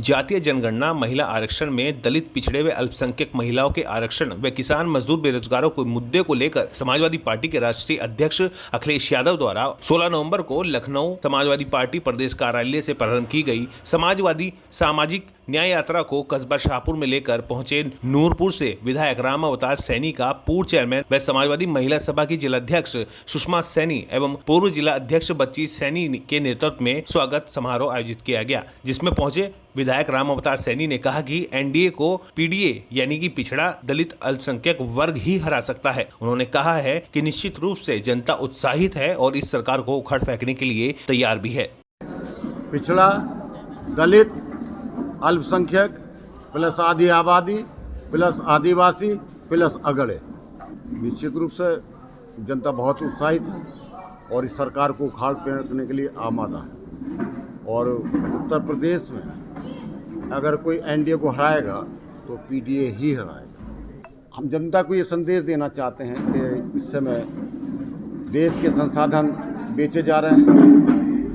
जातीय जनगणना, महिला आरक्षण में दलित, पिछड़े व अल्पसंख्यक महिलाओं के आरक्षण व किसान मजदूर बेरोजगारों के मुद्दे को लेकर समाजवादी पार्टी के राष्ट्रीय अध्यक्ष अखिलेश यादव द्वारा 16 नवंबर को लखनऊ समाजवादी पार्टी प्रदेश कार्यालय से प्रारंभ की गई समाजवादी सामाजिक न्याय यात्रा को कस्बा शाहपुर में लेकर पहुंचे नूरपुर से विधायक राम अवतार सैनी का पूर्व चेयरमैन व समाजवादी महिला सभा की जिलाध्यक्ष सुषमा सैनी एवं पूर्व जिला अध्यक्ष बच्ची सैनी के नेतृत्व में स्वागत समारोह आयोजित किया गया, जिसमें पहुंचे विधायक राम अवतार सैनी ने कहा कि एनडीए को पीडीए यानी कि पिछड़ा दलित अल्पसंख्यक वर्ग ही हरा सकता है। उन्होंने कहा है कि निश्चित रूप से जनता उत्साहित है और इस सरकार को उखाड़ फेंकने के लिए तैयार भी है। पिछड़ा, दलित, अल्पसंख्यक प्लस आधी आबादी प्लस आदिवासी प्लस अगड़े, निश्चित रूप से जनता बहुत उत्साहित है और इस सरकार को उखाड़ फेंकने के लिए आमादा है। और उत्तर प्रदेश में अगर कोई एनडीए को हराएगा तो पीडीए ही हराएगा। हम जनता को ये संदेश देना चाहते हैं कि इस समय देश के संसाधन बेचे जा रहे हैं,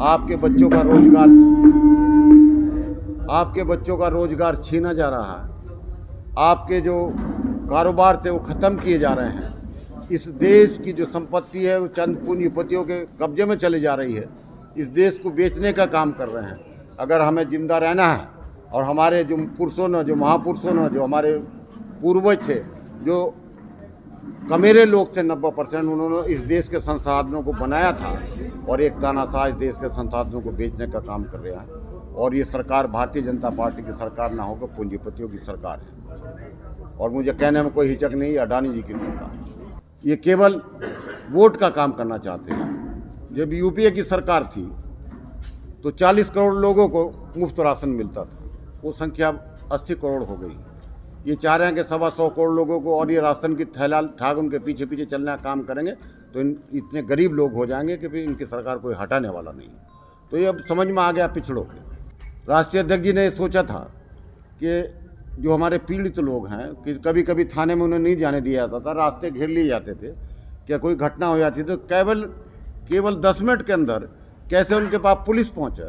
आपके बच्चों का रोजगार छीना जा रहा है, आपके जो कारोबार थे वो ख़त्म किए जा रहे हैं। इस देश की जो संपत्ति है वो चंद पूंजीपतियों के कब्जे में चली जा रही है। इस देश को बेचने का काम कर रहे हैं। अगर हमें जिंदा रहना है और हमारे जो पुरुषों ने, जो महापुरुषों ने, जो हमारे पूर्वज थे, जो कमेरे लोग थे 90%, उन्होंने इस देश के संसाधनों को बनाया था और एक तानाशाह इस देश के संसाधनों को बेचने का काम कर रहा है। और ये सरकार भारतीय जनता पार्टी की सरकार ना होकर पूंजीपतियों की सरकार है। और मुझे कहने में कोई हिचक नहीं, अडानी जी की सरकार। ये केवल वोट का काम करना चाहते हैं। जब यूपीए की सरकार थी तो 40 करोड़ लोगों को मुफ्त राशन मिलता था, वो संख्या 80 करोड़ हो गई। ये चाह रहे हैं कि 125 करोड़ लोगों को, और ये राशन की थैला ठाक उनके पीछे पीछे चलने का काम करेंगे तो इतने गरीब लोग हो जाएंगे कि फिर इनकी सरकार कोई हटाने वाला नहीं। तो ये अब समझ में आ गया पिछड़ों के। राष्ट्रीय अध्यक्ष जी ने सोचा था कि जो हमारे पीड़ित लोग हैं, कि कभी कभी थाने में उन्हें नहीं जाने दिया जाता था, रास्ते घेर लिए जाते थे, क्या कोई घटना हो जाती तो केवल 10 मिनट के अंदर कैसे उनके पास पुलिस पहुंचे,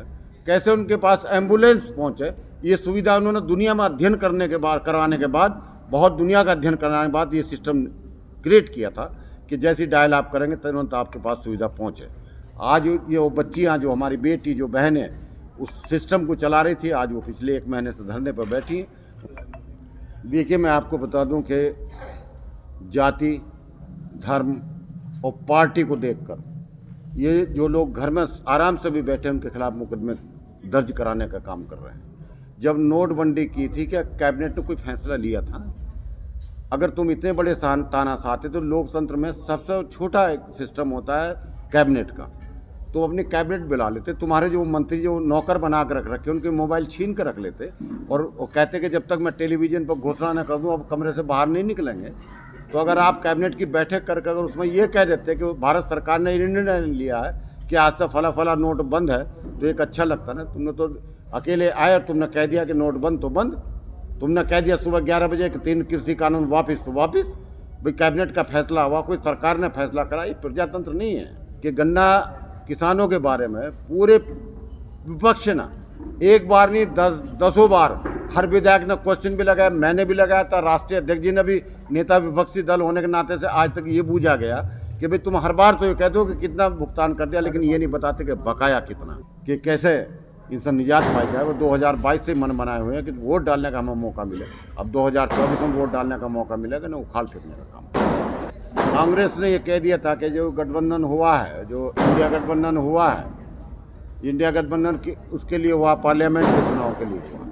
कैसे उनके पास एम्बुलेंस पहुंचे, ये सुविधा उन्होंने दुनिया में अध्ययन करवाने के बाद, बहुत दुनिया का अध्ययन कराने के बाद ये सिस्टम क्रिएट किया था कि जैसी डायल आप करेंगे तुरंत आपके पास सुविधा पहुंचे। आज ये वो बच्चियाँ, जो हमारी बेटी, जो बहनें उस सिस्टम को चला रही थी, आज वो पिछले 1 महीने से धरने पर बैठी। देखिए, मैं आपको बता दूं कि जाति, धर्म और पार्टी को देखकर ये जो लोग घर में आराम से भी बैठे, उनके खिलाफ मुकदमे दर्ज कराने का काम कर रहे हैं। जब नोटबंदी की थी, क्या कैबिनेट ने कोई फैसला लिया था? अगर तुम इतने बड़े तानाशाह थे तो लोकतंत्र में सबसे छोटा एक सिस्टम होता है कैबिनेट का, तो अपने कैबिनेट बुला लेते। तुम्हारे जो मंत्री जो नौकर बना कर रख रखे, उनके मोबाइल छीन कर रख लेते और वो कहते कि जब तक मैं टेलीविजन पर घोषणा न कर दूँ अब कमरे से बाहर नहीं निकलेंगे। तो अगर आप कैबिनेट की बैठक करके अगर उसमें ये कह देते कि भारत सरकार ने निर्णय लिया है कि आज से फला नोट बंद है, तो एक अच्छा लगता ना। तुमने तो अकेले आए और तुमने कह दिया कि नोट बंद तो बंद, तुमने कह दिया सुबह 11 बजे कि 3 कृषि कानून वापस तो वापस। भाई, कैबिनेट का फैसला हुआ, कोई सरकार ने फैसला करा, ये प्रजातंत्र नहीं है। कि गन्ना किसानों के बारे में पूरे विपक्ष ने एक बार नहीं 10 बार हर विधायक ने क्वेश्चन भी लगाया, मैंने भी लगाया था, राष्ट्रीय अध्यक्ष जी ने भी, नेता विपक्षी दल होने के नाते से आज तक ये बूझा गया कि भाई तुम हर बार तो ये कह दो कि कितना भुगतान कर दिया, लेकिन ये नहीं बताते कि बकाया कितना, कि कैसे इनसे निजात पाई जाए। वो 2022 से मन बनाए हुए हैं कि वोट डालने का हमें मौका मिले। अब 2024 में वोट डालने का मौका मिलेगा ना, उखाड़ फेंकने का काम। कांग्रेस ने ये कह दिया था कि जो गठबंधन हुआ है, जो इंडिया गठबंधन हुआ है, इंडिया गठबंधन उसके लिए हुआ, पार्लियामेंट के चुनाव के लिए हुआ,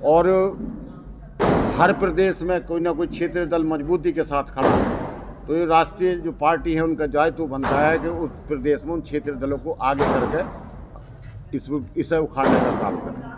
और हर प्रदेश में कोई ना कोई क्षेत्रीय दल मजबूती के साथ खड़ा है। तो ये राष्ट्रीय जो पार्टी है उनका दायित्व बनता है कि उस प्रदेश में उन क्षेत्रीय दलों को आगे करके इसे उखाड़ने का काम करें।